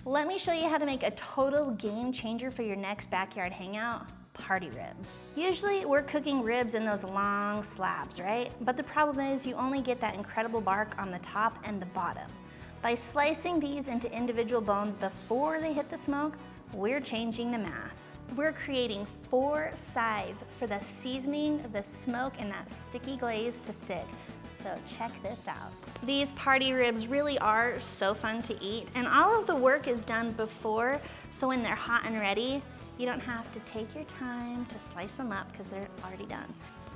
Let me show you how to make a total game changer for your next backyard hangout, party ribs. Usually we're cooking ribs in those long slabs, right? But the problem is you only get that incredible bark on the top and the bottom. By slicing these into individual bones before they hit the smoke, we're changing the math. We're creating 4 sides for the seasoning, the smoke, and that sticky glaze to stick. So check this out. These party ribs really are so fun to eat, and all of the work is done before, so when they're hot and ready, you don't have to take your time to slice them up because they're already done.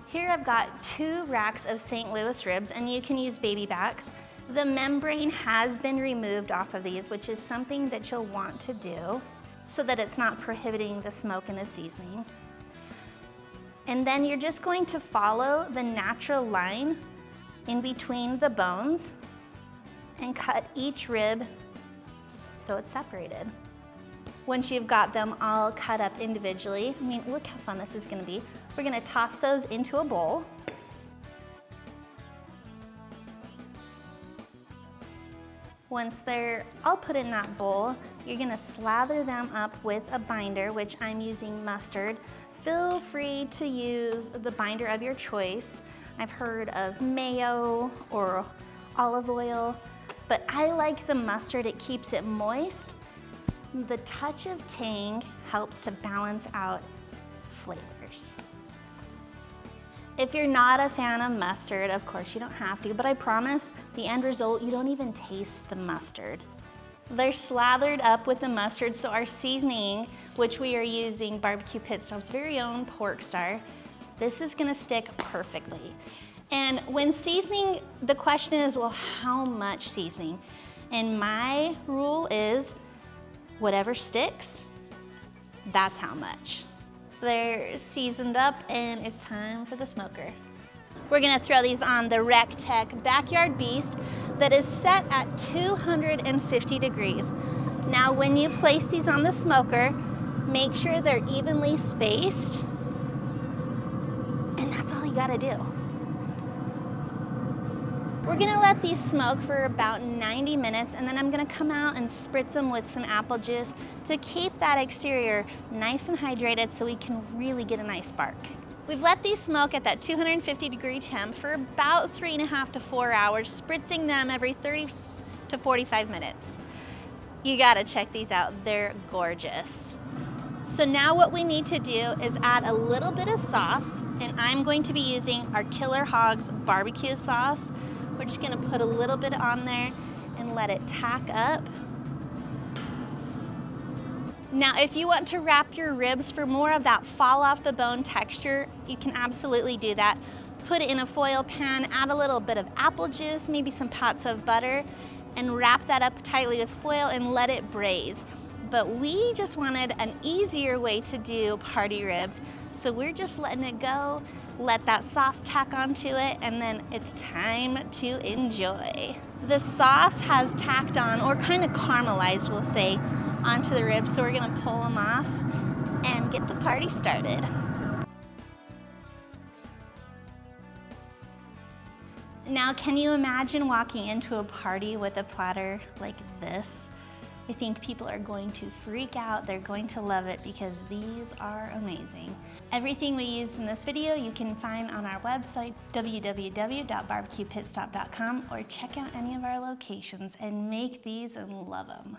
Here I've got 2 racks of St. Louis ribs, and you can use baby backs. The membrane has been removed off of these, which is something that you'll want to do so that it's not prohibiting the smoke and the seasoning. And then you're just going to follow the natural line in between the bones and cut each rib so it's separated. Once you've got them all cut up individually, I mean, look how fun this is gonna be. We're gonna toss those into a bowl. Once they're all put in that bowl, you're gonna slather them up with a binder, which I'm using mustard. Feel free to use the binder of your choice. I've heard of mayo or olive oil, but I like the mustard. It keeps it moist. The touch of tang helps to balance out flavors. If you're not a fan of mustard, of course you don't have to, but I promise the end result, you don't even taste the mustard. They're slathered up with the mustard, so our seasoning, which we are using BBQ Pitstop's very own pork star, this is gonna stick perfectly. And when seasoning, the question is, well, how much seasoning? And my rule is, whatever sticks, that's how much. They're seasoned up and it's time for the smoker. We're gonna throw these on the RecTech Backyard Beast that is set at 250 degrees. Now when you place these on the smoker, make sure they're evenly spaced, and that's all you gotta do. We're gonna let these smoke for about 90 minutes, and then I'm gonna come out and spritz them with some apple juice to keep that exterior nice and hydrated so we can really get a nice spark. We've let these smoke at that 250 degree temp for about 3.5 to 4 hours, spritzing them every 30 to 45 minutes. You gotta check these out, they're gorgeous. So now what we need to do is add a little bit of sauce, and I'm going to be using our Killer Hogs barbecue sauce. We're just gonna put a little bit on there and let it tack up. Now, if you want to wrap your ribs for more of that fall off the bone texture, you can absolutely do that. Put it in a foil pan, add a little bit of apple juice, maybe some pots of butter, and wrap that up tightly with foil and let it braise. But we just wanted an easier way to do party ribs, so we're just letting it go, let that sauce tack onto it, and then it's time to enjoy. The sauce has tacked on, or kind of caramelized, we'll say, onto the ribs, so we're gonna pull them off and get the party started. Now, can you imagine walking into a party with a platter like this? I think people are going to freak out. They're going to love it because these are amazing. Everything we used in this video you can find on our website, www.bbqpitstop.com, or check out any of our locations and make these and love them.